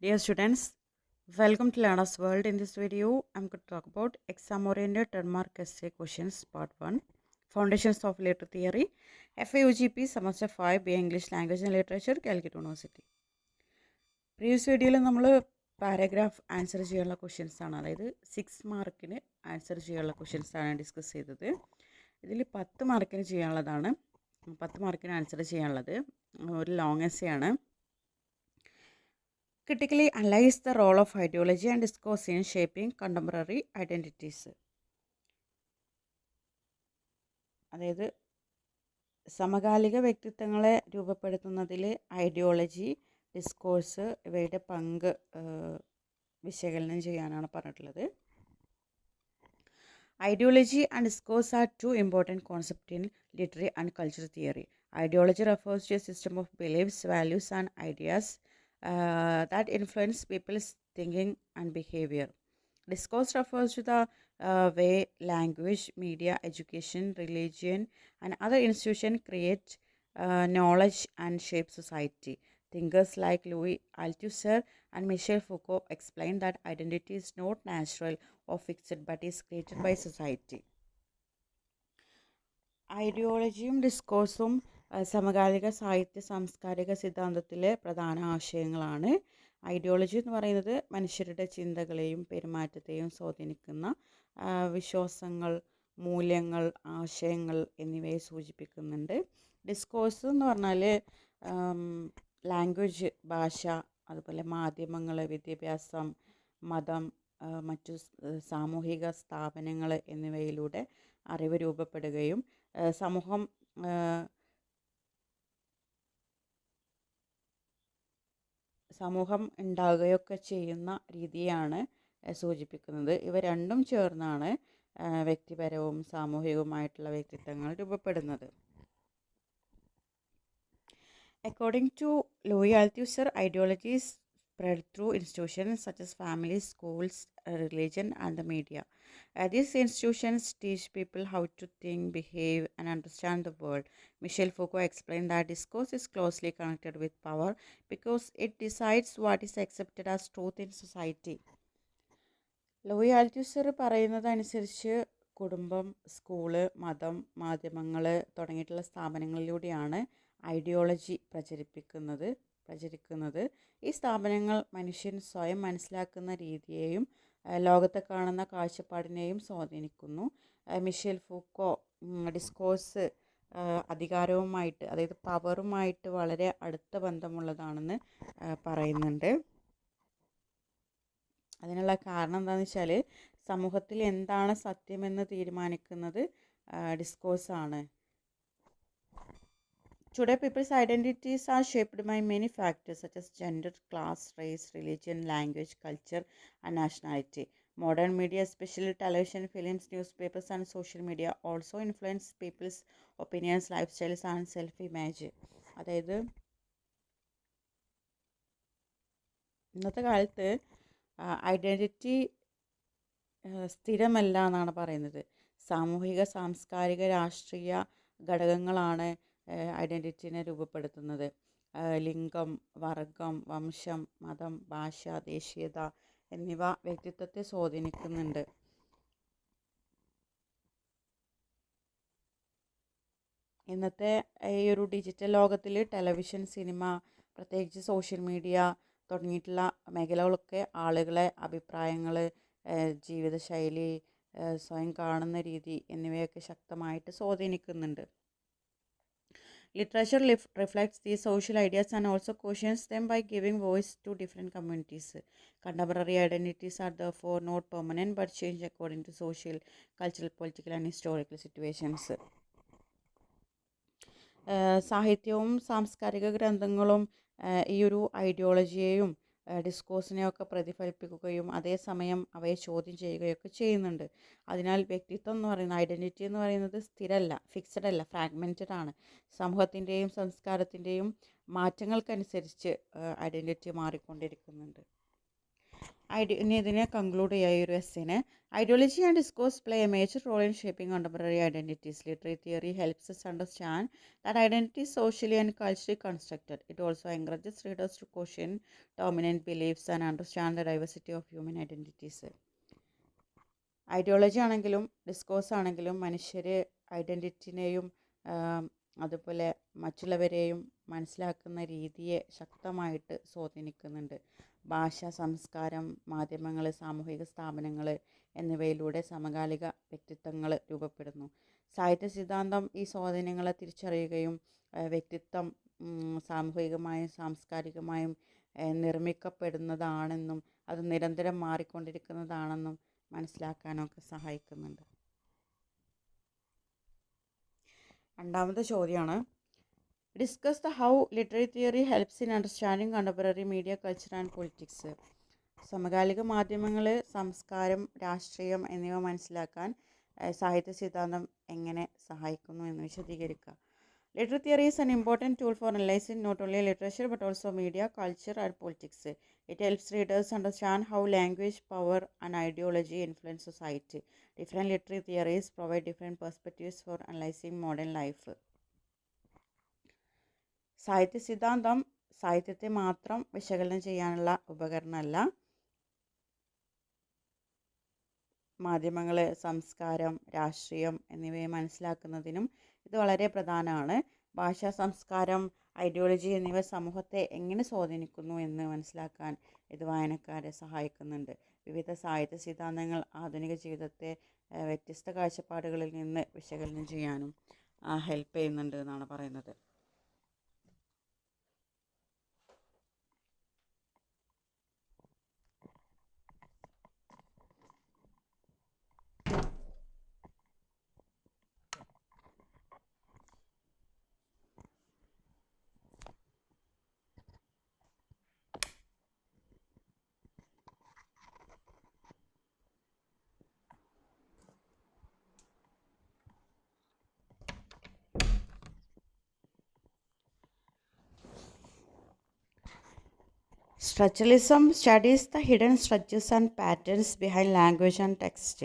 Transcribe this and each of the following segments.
Dear students, welcome to Learner's World. In this video, I'm going to talk about exam-oriented 10-mark essay questions, Part 1, Foundations of Literary Theory, FAUGP, Semester 5, BA English Language and Literature, Calicut University. Previous വീഡിയോയിൽ നമ്മൾ paragraph answer ചെയ്യാനുള്ള questions ആണ്, അതായത് 6 മാർക്കിന് answer ചെയ്യാനുള്ള questions ആണ് discuss ചെയ്തത്. ഇതിൽ 10 മാർക്കിന് ചെയ്യാനുള്ളതാണ്. 10 മാർക്കിന് ആൻസർ ചെയ്യാനുള്ളത് ഒരു ലോങ് എസ്സേ ആണ്. Critically analyze the role of ideology and discourse in shaping contemporary identities. അതായത് സമകാലിക വ്യക്തിത്വങ്ങളെ രൂപപ്പെടുത്തുന്നതിൽ ഐഡിയോളജി, ഡിസ്കോഴ്സ് ഇവയുടെ പങ്ക് വിശകലനം ചെയ്യാനാണ് പറഞ്ഞിട്ടുള്ളത്. Ideology and discourse are two important concepts in literary and cultural theory. Ideology refers to a system of beliefs, values, and ideas that influence people's thinking and behavior. Discourse refers to the way language, media, education, religion, and other institutions create knowledge and shape society. Thinkers like Louis Althusser and Michel Foucault explain that identity is not natural or fixed but is created by society. ഐഡിയോളജിയും ഡിസ്കോഴ്സും സമകാലിക സാഹിത്യ സാംസ്കാരിക സിദ്ധാന്തത്തിലെ പ്രധാന ആശയങ്ങളാണ്. Ideology എന്ന് പറയുന്നത് മനുഷ്യരുടെ ചിന്തകളെയും പെരുമാറ്റത്തെയും സ്വാധീനിക്കുന്ന വിശ്വാസങ്ങൾ, മൂല്യങ്ങൾ, ആശയങ്ങൾ എന്നിവയെ സൂചിപ്പിക്കുന്നുണ്ട്. ഡിസ്കോഴ്സ് എന്ന് പറഞ്ഞാൽ ലാംഗ്വേജ്, ഭാഷ, അതുപോലെ മാധ്യമങ്ങൾ, വിദ്യാഭ്യാസം, മതം, മറ്റു സാമൂഹിക സ്ഥാപനങ്ങൾ എന്നിവയിലൂടെ അറിവ് രൂപപ്പെടുകയും സമൂഹം ഉണ്ടാകുകയൊക്കെ ചെയ്യുന്ന രീതിയാണ് സൂചിപ്പിക്കുന്നത്. ഇവ രണ്ടും ചേർന്നാണ് വ്യക്തിപരവും സാമൂഹികവുമായിട്ടുള്ള വ്യക്തിത്വങ്ങൾ രൂപപ്പെടുന്നത്. According to Louis Althusser, ideology is spread through institutions such as families, schools, religion, and the media. These institutions teach people how to think, behave, and understand the world. Michel Foucault explained that discourse is closely connected with power because it decides what is accepted as truth in society. Louis Althusser പറയുന്നതനുസരിച്ച് കുടുംബം, school, മതം, മാധ്യമങ്ങൾ തുടങ്ങിയിട്ടുള്ള സ്ഥാപനങ്ങളിലൂടെയാണ് ideology പ്രചരിക്കുന്നത്. ഈ സ്ഥാപനങ്ങൾ മനുഷ്യൻ സ്വയം മനസ്സിലാക്കുന്ന രീതിയെയും ലോകത്തെ കാണുന്ന കാഴ്ചപ്പാടിനെയും സ്വാധീനിക്കുന്നു. മിഷേൽ ഫൂക്കോ ഡിസ്കോഴ്സ് അധികാരവുമായിട്ട്, അതായത് പവറുമായിട്ട് വളരെ അടുത്ത ബന്ധമുള്ളതാണെന്ന് പറയുന്നുണ്ട്. അതിനുള്ള കാരണം എന്താണെന്ന് വെച്ചാൽ സമൂഹത്തിൽ എന്താണ് സത്യമെന്ന് തീരുമാനിക്കുന്നത് ഡിസ്കോഴ്സാണ്. Today, people's identities are shaped by many factors such as gender, class, race, religion, language, culture, and nationality. Modern media, especially television, films, newspapers, and social media, also influence people's opinions, lifestyles, and self-image. അതായത് ഇന്നത്തെ കാലത്ത് identity സ്ഥിരമല്ല എന്നാണ് പറയുന്നത്. സാമൂഹിക, സാംസ്കാരിക, രാഷ്ട്രീയ ഘടകങ്ങളാണ് ഐഡൻറ്റിറ്റിനെ രൂപപ്പെടുത്തുന്നത്. ലിംഗം, വർഗം, വംശം, മതം, ഭാഷ, ദേശീയത എന്നിവ വ്യക്തിത്വത്തെ സ്വാധീനിക്കുന്നുണ്ട്. ഇന്നത്തെ ഈ ഒരു ഡിജിറ്റൽ ലോകത്തിൽ ടെലിവിഷൻ, സിനിമ, പ്രത്യേകിച്ച് സോഷ്യൽ മീഡിയ തുടങ്ങിയിട്ടുള്ള മേഖലകളൊക്കെ ആളുകളെ അഭിപ്രായങ്ങൾ, ജീവിതശൈലി, സ്വയം കാണുന്ന രീതി എന്നിവയൊക്കെ ശക്തമായിട്ട് സ്വാധീനിക്കുന്നുണ്ട്. Literature reflects these social ideas and also questions them by giving voice to different communities. Contemporary identities are therefore not permanent but change according to social, cultural, political, and historical situations. സാഹിത്യവും സാംസ്കാരിക ഗ്രന്ഥങ്ങളും ഈ ഒരു ഐഡിയോളജിയെയും ഡിസ്കോഴ്സിനെയൊക്കെ പ്രതിഫലിപ്പിക്കുകയും അതേസമയം അവയെ ചോദ്യം ചെയ്യുകയൊക്കെ ചെയ്യുന്നുണ്ട്. അതിനാൽ വ്യക്തിത്വം എന്ന് പറയുന്നത്, ഐഡൻറ്റിറ്റി എന്ന് പറയുന്നത് സ്ഥിരമല്ല, ഫിക്സഡ് അല്ല, ഫ്രാഗ്മെൻറ്റഡ് ആണ്. സമൂഹത്തിൻ്റെയും സംസ്കാരത്തിൻ്റെയും മാറ്റങ്ങൾക്കനുസരിച്ച് ഐഡൻറ്റിറ്റി മാറിക്കൊണ്ടിരിക്കുന്നുണ്ട്. ഇനി ഇതിനെ കൺക്ലൂഡ് ചെയ്യുക ഈ ഒരു എസ്സിനെ. Ideology and discourse play a major role in shaping contemporary identities. Literary theory helps us understand that identity is socially and culturally constructed. It also encourages readers to question dominant beliefs and understand the diversity of human identities. Ideology ആണെങ്കിലും discourse ആണെങ്കിലും മനുഷ്യർ ഐഡൻറ്റിറ്റിനെയും അതുപോലെ മറ്റുള്ളവരെയും മനസ്സിലാക്കുന്ന രീതിയെ ശക്തമായിട്ട് സ്വാധീനിക്കുന്നുണ്ട്. ഭാഷ, സംസ്കാരം, മാധ്യമങ്ങൾ, സാമൂഹിക സ്ഥാപനങ്ങൾ എന്നിവയിലൂടെ സമകാലിക വ്യക്തിത്വങ്ങൾ രൂപപ്പെടുന്നു. സാഹിത്യ സിദ്ധാന്തം ഈ സ്വാധീനങ്ങളെ തിരിച്ചറിയുകയും വ്യക്തിത്വം സാമൂഹികമായും സാംസ്കാരികമായും നിർമ്മിക്കപ്പെടുന്നതാണെന്നും അത് നിരന്തരം മാറിക്കൊണ്ടിരിക്കുന്നതാണെന്നും മനസ്സിലാക്കാനൊക്കെ സഹായിക്കുന്നുണ്ട്. രണ്ടാമത്തെ ചോദ്യമാണ്, discuss the how literary theory helps in understanding contemporary media, culture and politics. സമകാലിക മാധ്യമങ്ങൾ, സംസ്കാരം, രാഷ്ട്രീയം എന്നിവ മനസ്സിലാക്കാൻ സാഹിത്യ സിദ്ധാന്തം എങ്ങനെ സഹായിക്കുന്നു എന്ന് വിശദീകരിക്കുക. Literary theory is an important tool for analyzing not only literature but also media, culture, and politics. It helps readers understand how language, power, and ideology influence society. Different literary theories provide different perspectives for analyzing modern life. സാഹിത്യ സിദ്ധാന്തം സാഹിത്യത്തെ മാത്രം വിശകലനം ചെയ്യാനുള്ള ഉപകരണമല്ല. മാധ്യമങ്ങൾ, സംസ്കാരം, രാഷ്ട്രീയം എന്നിവയെ മനസ്സിലാക്കുന്നതിനും ഇത് വളരെ പ്രധാനമാണ്. ഭാഷ, സംസ്കാരം, ഐഡിയോളജി എന്നിവ സമൂഹത്തെ എങ്ങനെ സ്വാധീനിക്കുന്നു എന്ന് മനസ്സിലാക്കാൻ ഇത് വായനക്കാരെ സഹായിക്കുന്നുണ്ട്. വിവിധ സാഹിത്യ സിദ്ധാന്തങ്ങൾ ആധുനിക ജീവിതത്തെ വ്യത്യസ്ത കാഴ്ചപ്പാടുകളിൽ നിന്ന് വിശകലനം ചെയ്യാനും ഹെൽപ്പ് ചെയ്യുന്നുണ്ട് എന്നാണ് പറയുന്നത്. Structuralism studies the hidden structures and patterns behind language and text.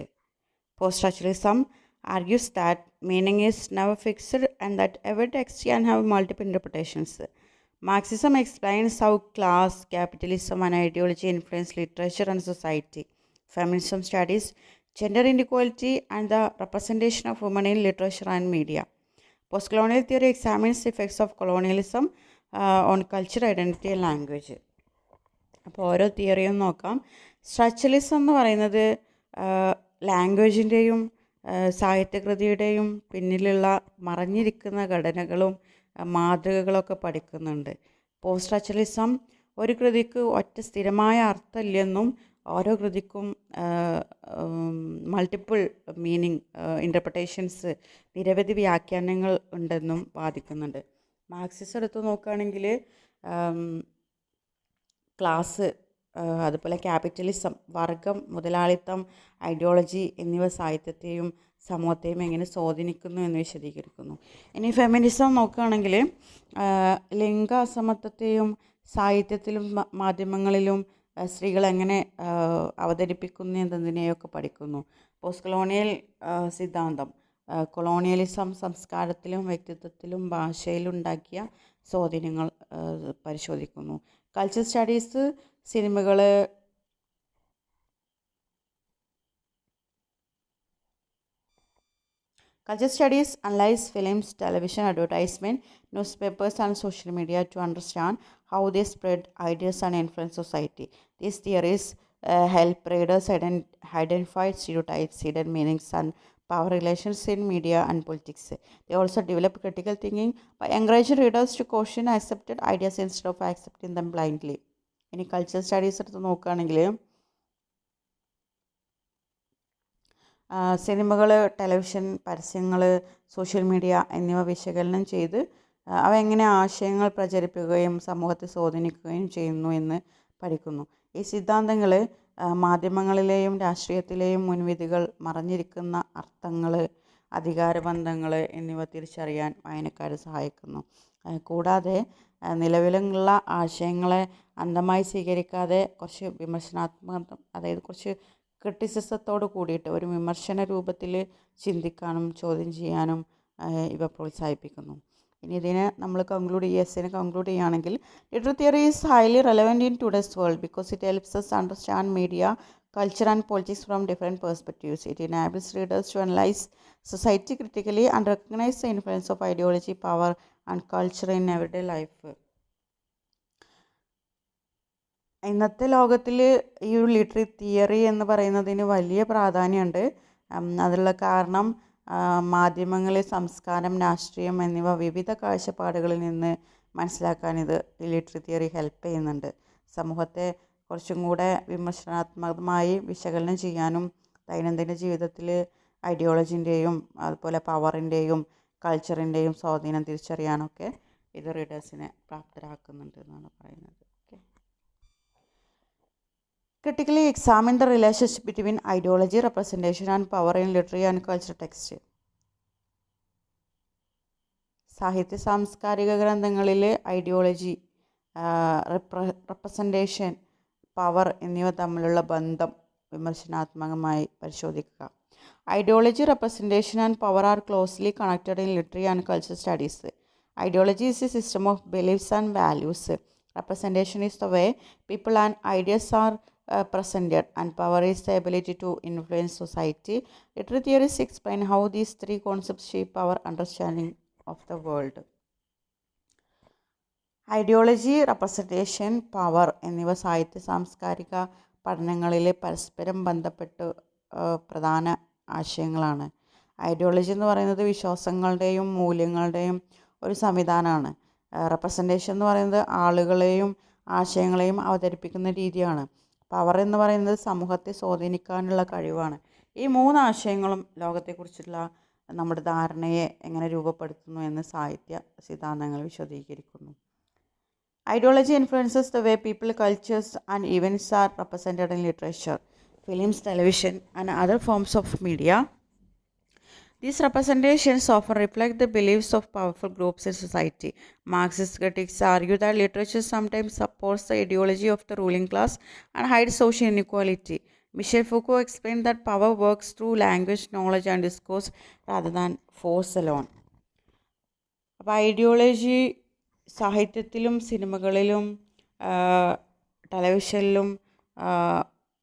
Post-structuralism argues that meaning is never fixed and that every text can have multiple interpretations. Marxism explains how class, capitalism, and ideology influence literature and society. Feminism studies gender inequality and the representation of women in literature and media. Post-colonial theory examines the effects of colonialism on culture, identity, and language. അപ്പോൾ ഓരോ തിയറിയും നോക്കാം. Structuralism എന്ന് പറയുന്നത് ലാംഗ്വേജിൻ്റെയും സാഹിത്യകൃതിയുടെയും പിന്നിലുള്ള മറഞ്ഞിരിക്കുന്ന ഘടനകളും മാതൃകകളൊക്കെ പഠിക്കുന്നുണ്ട്. Post structuralism ഒരു കൃതിക്ക് ഒറ്റ സ്ഥിരമായ അർത്ഥമില്ലെന്നും ഓരോ കൃതിക്കും മൾട്ടിപ്പിൾ മീനിങ് ഇൻ്റർപ്രിട്ടേഷൻസ്, നിരവധി വ്യാഖ്യാനങ്ങൾ ഉണ്ടെന്നും വാദിക്കുന്നുണ്ട്. മാർക്സിസം എടുത്ത് നോക്കുകയാണെങ്കിൽ ക്ലാസ്, അതുപോലെ ക്യാപിറ്റലിസം, വർഗം, മുതലാളിത്തം, ഐഡിയോളജി എന്നിവ സാഹിത്യത്തെയും സമൂഹത്തെയും എങ്ങനെ സ്വാധീനിക്കുന്നു എന്ന് വിശദീകരിക്കുന്നു. ഇനി ഫെമിനിസം നോക്കുകയാണെങ്കിൽ ലിംഗ അസമത്വത്തെയും സാഹിത്യത്തിലും മാധ്യമങ്ങളിലും സ്ത്രീകൾ എങ്ങനെ അവതരിപ്പിക്കുന്നു എന്നതിനെയൊക്കെ പഠിക്കുന്നു. പോസ്റ്റ് കൊളോണിയൽ സിദ്ധാന്തം കൊളോണിയലിസം സംസ്കാരത്തിലും വ്യക്തിത്വത്തിലും ഭാഷയിലും ഉണ്ടാക്കിയ സ്വാധീനങ്ങൾ പരിശോധിക്കുന്നു. കൾച്ചർ സ്റ്റഡീസ് സിനിമകൾ, Culture studies analyze films, television, advertisement, newspapers, and social media to understand how they spread ideas and influence society. These theories help readers identify stereotypes, hidden meanings, and power relations in media and politics. They also develop critical thinking by encouraging readers to question accepted ideas instead of accepting them blindly. ഇനി culture studies എടുത്ത് നോക്കുകയാണെങ്കിൽ സിനിമകൾ, television, പരസ്യങ്ങൾ, social media എന്നിവ വിശകലനം ചെയ്ത് അവ എങ്ങനെ ആശയങ്ങൾ പ്രചരിപ്പിക്കുകയും സമൂഹത്തെ സ്വാധീനിക്കുകയും ചെയ്യുന്നു എന്ന് പഠിക്കുന്നു. ഈ സിദ്ധാന്തങ്ങൾ മാധ്യമങ്ങളിലെയും രാഷ്ട്രീയത്തിലെയും മുൻവിധികൾ, മറഞ്ഞിരിക്കുന്ന അർത്ഥങ്ങൾ, അധികാരബന്ധങ്ങൾ എന്നിവ തിരിച്ചറിയാൻ വായനക്കാരെ സഹായിക്കുന്നു. കൂടാതെ നിലവിലുള്ള ആശയങ്ങളെ അന്ധമായി സ്വീകരിക്കാതെ കുറച്ച് വിമർശനാത്മകം, അതായത് കുറച്ച് ക്രിറ്റിസിസത്തോട് കൂടിയിട്ട് ഒരു വിമർശന രൂപത്തിൽ ചിന്തിക്കാനും ചോദ്യം ചെയ്യാനും ഇവ പ്രോത്സാഹിപ്പിക്കുന്നു. ഇനി ഇതിനെ നമ്മൾ കൺക്ലൂഡ് ചെയ്യുകയാണെങ്കിൽ literary theory is highly relevant in today's world because it helps us understand media, culture and politics from different perspectives. It enables readers to analyze society critically and recognize the influence of ideology, power and culture in everyday life. ഇന്നത്തെ ലോകത്തിൽ ഈ ഒരു literary theory എന്ന് പറയുന്നതിന് വലിയ പ്രാധാന്യമുണ്ട്. അതിനുള്ള കാരണം മാധ്യമങ്ങൾ, സംസ്കാരം, രാഷ്ട്രീയം എന്നിവ വിവിധ കാഴ്ചപ്പാടുകളിൽ നിന്ന് മനസ്സിലാക്കാൻ ഇത് ലിറ്റററി തിയറി ഹെൽപ്പ് ചെയ്യുന്നുണ്ട്. സമൂഹത്തെ കുറച്ചും കൂടെ വിമർശനാത്മകമായി വിശകലനം ചെയ്യാനും ദൈനംദിന ജീവിതത്തിൽ ഐഡിയോളജിൻ്റെയും അതുപോലെ പവറിൻ്റെയും കൾച്ചറിൻ്റെയും സ്വാധീനം തിരിച്ചറിയാനൊക്കെ ഇത് റീഡേഴ്സിനെ പ്രാപ്തരാക്കുന്നുണ്ട് എന്നാണ് പറയുന്നത്. Critically examine the relationship between ideology, representation and power in literary and cultural text. സാഹിത്യ സാംസ്കാരിക ഗ്രന്ഥങ്ങളിൽ ഐഡിയോളജി, റെപ്രസെൻറ്റേഷൻ, പവർ എന്നിവ തമ്മിലുള്ള ബന്ധം വിമർശനാത്മകമായി പരിശോധിക്കുക. Ideology, representation and power R closely connected in literary and cultural studies. Ideology is a system of beliefs and values. Representation is the way people and ideas are presented, and power is the ability to influence society. Literary theories explain how these three concepts shape our understanding of the world. Ideology, representation, power എന്നിവ സാഹിത്യ സാംസ്കാരിക പഠനങ്ങളിൽ പരസ്പരം ബന്ധപ്പെട്ട് പ്രധാന ആശയങ്ങളാണ്. Ideology എന്ന് പറയുന്നത് വിശ്വാസങ്ങളുടെയും മൂല്യങ്ങളുടെയും ഒരു സംവിധാനമാണ്. റെപ്രസെൻറ്റേഷൻ എന്ന് പറയുന്നത് ആളുകളെയും ആശയങ്ങളെയും അവതരിപ്പിക്കുന്ന രീതിയാണ്. പവർ എന്ന് പറയുന്നത് സമൂഹത്തെ സ്വാധീനിക്കാനുള്ള കഴിവാണ്. ഈ മൂന്ന് ആശയങ്ങളും ലോകത്തെക്കുറിച്ചുള്ള നമ്മുടെ ധാരണയെ എങ്ങനെ രൂപപ്പെടുത്തുന്നു എന്ന് സാഹിത്യ സിദ്ധാന്തങ്ങൾ വിശദീകരിക്കുന്നു. Ideology influences the way people, cultures and events are represented in literature, films, television and other forms of media. These representations often reflect the beliefs of powerful groups in society. Marxist critics argue that literature sometimes supports the ideology of the ruling class and hides social inequality. Michel Foucault explained that power works through language, knowledge and discourse rather than force alone. അപ്പോൾ ideology സാഹിത്യത്തിലും സിനിമകളിലും ടെലിവിഷനിലും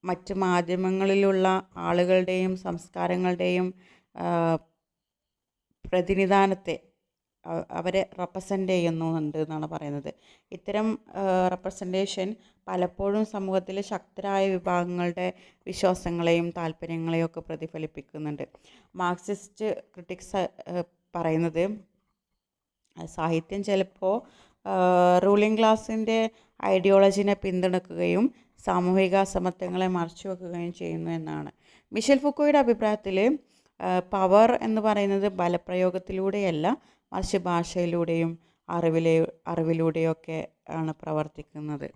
മറ്റ് മാധ്യമങ്ങളിലുള്ള ആളുകളുടെയും സംസ്കാരങ്ങളുടെയും പ്രതിനിധാനത്തെ അവരെ represent ചെയ്യുന്നുണ്ട് എന്നാണ് പറയുന്നത്. ഇത്തരം റെപ്രസെൻറ്റേഷൻ പലപ്പോഴും സമൂഹത്തിലെ ശക്തരായ വിഭാഗങ്ങളുടെ വിശ്വാസങ്ങളെയും താല്പര്യങ്ങളെയും ഒക്കെ പ്രതിഫലിപ്പിക്കുന്നുണ്ട്. മാർക്സിസ്റ്റ് ക്രിട്ടിക്സ് പറയുന്നത് സാഹിത്യം ചിലപ്പോൾ റൂളിംഗ് ക്ലാസിൻ്റെ ഐഡിയോളജിനെ പിന്തുണക്കുകയും സാമൂഹിക അസമത്വങ്ങളെ മറച്ചു വെക്കുകയും ചെയ്യുന്നു എന്നാണ്. മിഷേൽ ഫുക്കോയുടെ അഭിപ്രായത്തിൽ പവർ എന്ന് പറയുന്നത് ബലപ്രയോഗത്തിലൂടെയല്ല, മറിച്ച് ഭാഷയിലൂടെയും അറിവിലൂടെയൊക്കെ ആണ് പ്രവർത്തിക്കുന്നത്.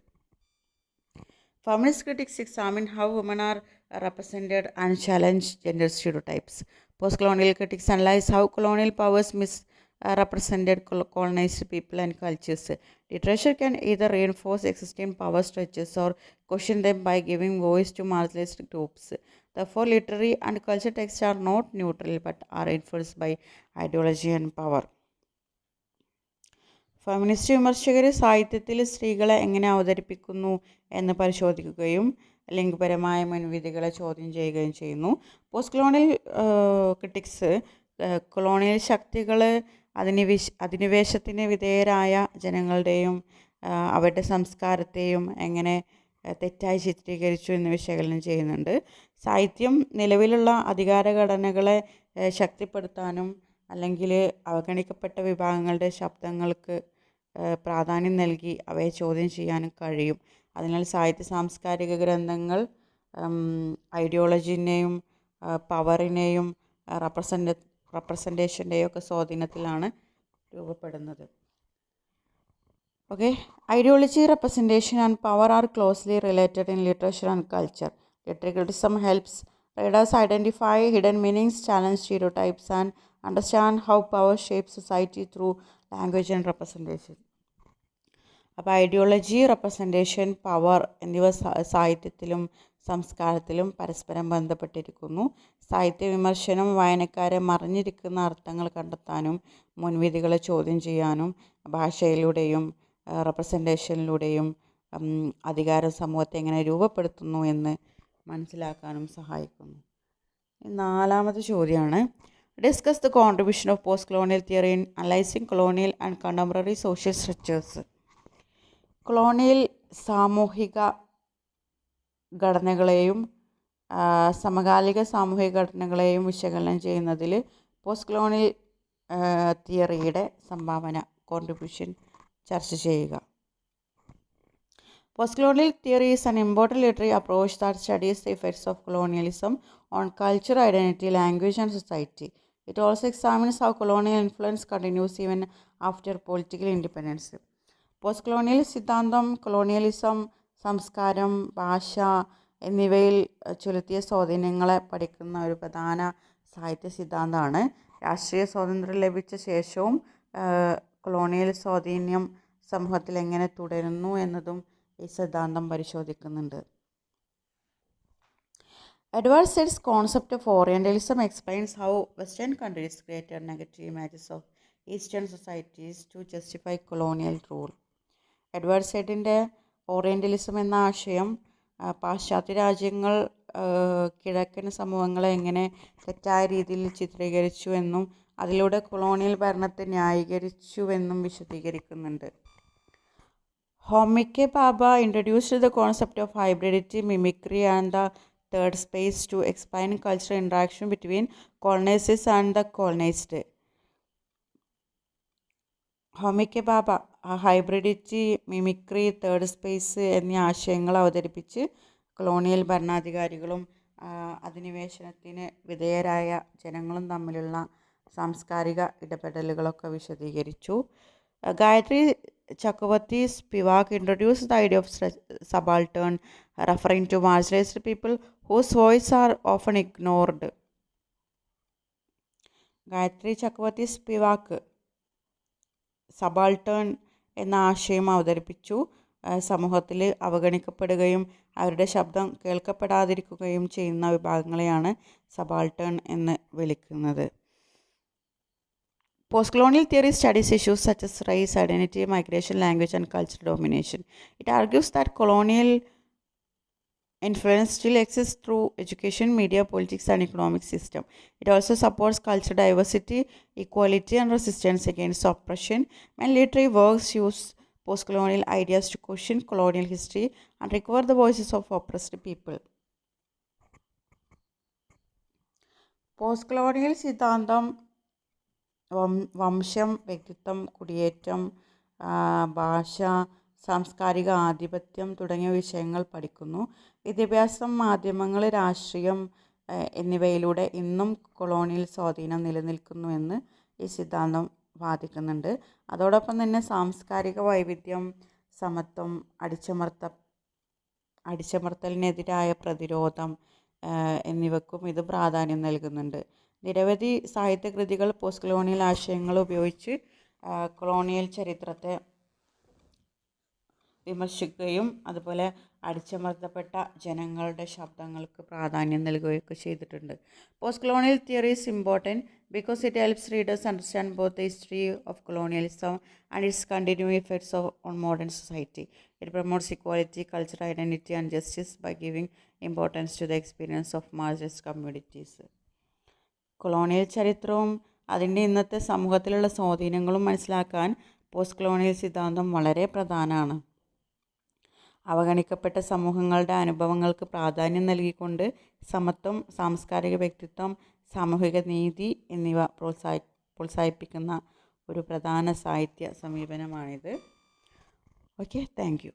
Feminist critics examine how women are represented and challenge gender stereotypes. Post-colonial critics analyze how colonial powers misrepresented colonized people and cultures. Literature can either reinforce existing power structures or question them by giving voice to marginalized groups. Therefore, literary and cultural texts are not neutral but are influenced by ideology and power. Feminist വിമർശകർ സാഹിത്യത്തിൽ സ്ത്രീകളെ എങ്ങനെ അവതരിപ്പിക്കുന്നു എന്ന് പരിശോധിക്കുകയും ലിംഗപരമായ മുൻവിധികളെ ചോദ്യം ചെയ്യുകയും ചെയ്യുന്നു. പോസ്റ്റ് കൊളോണിയൽ ക്രിട്ടിക്സ് കൊളോണിയൽ ശക്തികൾ അധിനിവേശത്തിന് വിധേയരായ ജനങ്ങളുടെയും അവരുടെ സംസ്കാരത്തെയും എങ്ങനെ തെറ്റായി ചിത്രീകരിച്ചു എന്ന് വിശകലനം ചെയ്യുന്നുണ്ട്. സാഹിത്യം നിലവിലുള്ള അധികാരഘടനകളെ ശക്തിപ്പെടുത്താനും അല്ലെങ്കിൽ അവഗണിക്കപ്പെട്ട വിഭാഗങ്ങളുടെ ശബ്ദങ്ങൾക്ക് പ്രാധാന്യം നൽകി അവയെ ചോദ്യം ചെയ്യാനും കഴിയും. അതിനാൽ സാഹിത്യ സാംസ്കാരിക ഗ്രന്ഥങ്ങൾ ഐഡിയോളജിനെയും പവറിനെയും റെപ്രസെൻറ്റേഷൻ്റെയും ഒക്കെ സ്വാധീനത്തിലാണ് രൂപപ്പെടുന്നത്. Okay, ideology, representation and power are closely related in literature and culture. Literary criticism helps readers identify hidden meanings, challenge stereotypes and understand how power shapes society through language and representation. അപ്പോൾ ideology, representation, power എന്നിവ സാഹിത്യത്തിലും സംസ്കാരത്തിലും പരസ്പരം ബന്ധപ്പെട്ടിരിക്കുന്നു. സാഹിത്യ വിമർശനം വായനക്കാരെ മറിഞ്ഞിരിക്കുന്ന അർത്ഥങ്ങൾ കണ്ടെത്താനും മുൻവിധികളെ ചോദ്യം ചെയ്യാനും ഭാഷയിലൂടെയും റെപ്രസെൻറ്റേഷനിലൂടെയും അധികാരം സമൂഹത്തെ എങ്ങനെ രൂപപ്പെടുത്തുന്നു എന്ന് മനസ്സിലാക്കാനും സഹായിക്കുന്നു. 4ാമത്തെ ചോദ്യമാണ്, discuss the contribution of post colonial theory in analysing colonial and contemporary social structures. Colonial സാമൂഹിക ഘടനകളെയും സമകാലിക സാമൂഹിക ഘടനകളെയും വിശകലനം ചെയ്യുന്നതിൽ പോസ്റ്റ് കൊളോണിയൽ തിയറിയുടെ സംഭാവന, കോൺട്രിബ്യൂഷൻ ചർച്ച ചെയ്യുക. Postcolonial theory is an important literary approach that studies the effects of colonialism on culture, identity, language, and society. It also examines how colonial influence continues even after political independence. Post സിദ്ധാന്തം colonialism, സംസ്കാരം, ഭാഷ എന്നിവയിൽ ചെലുത്തിയ സ്വാധീനങ്ങളെ പഠിക്കുന്ന ഒരു പ്രധാന സാഹിത്യ സിദ്ധാന്തമാണ്. രാഷ്ട്രീയ സ്വാതന്ത്ര്യം ലഭിച്ച ശേഷവും കൊളോണിയൽ സ്വാധീനം സമൂഹത്തിൽ എങ്ങനെ തുടരുന്നു എന്നതും ഈ സിദ്ധാന്തം പരിശോധിക്കുന്നുണ്ട്. Edward Said's concept of Orientalism explains how western countries created negative images of eastern societies to justify colonial rule. Edward സെഡിൻ്റെ ഓറിയൻ്റലിസം എന്ന ആശയം പാശ്ചാത്യ രാജ്യങ്ങൾ കിഴക്കൻ സമൂഹങ്ങളെ എങ്ങനെ തെറ്റായ രീതിയിൽ ചിത്രീകരിച്ചു എന്നും അതിലൂടെ കൊളോണിയൽ ഭരണത്തെ ന്യായീകരിച്ചുവെന്നും വിശദീകരിക്കുന്നുണ്ട്. ഹോമിക്കെ Bhabha introduced the concept of hybridity, mimicry and the third space to explain cultural interaction between colonizers and the colonized. Homi K Bhabha hybridity, mimicry, third space എന്നീ ആശയങ്ങൾ അവതരിപ്പിച്ച് കൊളോണിയൽ ഭരണാധികാരികളും അധിനിവേശനത്തിന് വിധേയരായ ജനങ്ങളും തമ്മിലുള്ള സാംസ്കാരിക ഇടപെടലുകളൊക്കെ വിശദീകരിച്ചു. Gayathri Chakravarti Spivak introduced the idea of subaltern, referring to marginalized people whose voices are often ignored. Gayatri Chakravorty Spivak subaltern എന്ന ആശയം അവതരിപ്പിച്ചു. സമൂഹത്തിൽ അവഗണിക്കപ്പെടുകയും അവരുടെ ശബ്ദം കേൾക്കപ്പെടാതിരിക്കുകയും ചെയ്യുന്ന വിഭാഗങ്ങളെയാണ് സബാൾട്ടേൺ എന്ന് വിളിക്കുന്നത്. Postcolonial theory studies issues such as race, identity, migration, language, and cultural domination. It argues that colonial influence still exists through education, media, politics, and economic system. It also supports cultural diversity, equality, and resistance against oppression. Many literary works use postcolonial ideas to question colonial history and recover the voices of oppressed people. Postcolonial സിദ്ധാന്തം വംശം, വ്യക്തിത്വം, കുടിയേറ്റം, ഭാഷ, സാംസ്കാരിക ആധിപത്യം തുടങ്ങിയ വിഷയങ്ങൾ പഠിക്കുന്നു. വിദ്യാഭ്യാസം, മാധ്യമങ്ങൾ, രാഷ്ട്രീയം എന്നിവയിലൂടെ ഇന്നും കൊളോണിയൽ സ്വാധീനം നിലനിൽക്കുന്നുവെന്ന് ഈ സിദ്ധാന്തം വാദിക്കുന്നുണ്ട്. അതോടൊപ്പം തന്നെ സാംസ്കാരിക വൈവിധ്യം, സമത്വം, അടിച്ചമർത്തലിനെതിരായ പ്രതിരോധം എന്നിവയ്ക്കും ഇത് പ്രാധാന്യം നൽകുന്നുണ്ട്. നിരവധി സാഹിത്യകൃതികൾ പോസ്റ്റ് കൊളോണിയൽ ആശയങ്ങൾ ഉപയോഗിച്ച് കൊളോണിയൽ ചരിത്രത്തെ വിമർശിക്കുകയും അതുപോലെ അടിച്ചമർത്തപ്പെട്ട ജനങ്ങളുടെ ശബ്ദങ്ങൾക്ക് പ്രാധാന്യം നൽകുകയൊക്കെ ചെയ്തിട്ടുണ്ട്. Post colonial theory is important because it helps readers understand both the history of colonialism and its continuing effects on modern society. It promotes equality, cultural identity and justice by giving importance to the experience of marginalised communities. Colonial ചരിത്രവും അതിൻ്റെ ഇന്നത്തെ സമൂഹത്തിലുള്ള സ്വാധീനങ്ങളും മനസ്സിലാക്കാൻ post colonial സിദ്ധാന്തം വളരെ പ്രധാനമാണ്. അവഗണിക്കപ്പെട്ട സമൂഹങ്ങളുടെ അനുഭവങ്ങൾക്ക് പ്രാധാന്യം നൽകിക്കൊണ്ട് സമത്വം, സാംസ്കാരിക വ്യക്തിത്വം, സാമൂഹിക നീതി എന്നിവ പ്രോത്സാഹിപ്പിക്കുന്ന ഒരു പ്രധാന സാഹിത്യ സമീപനമാണിത്. Okay, thank you.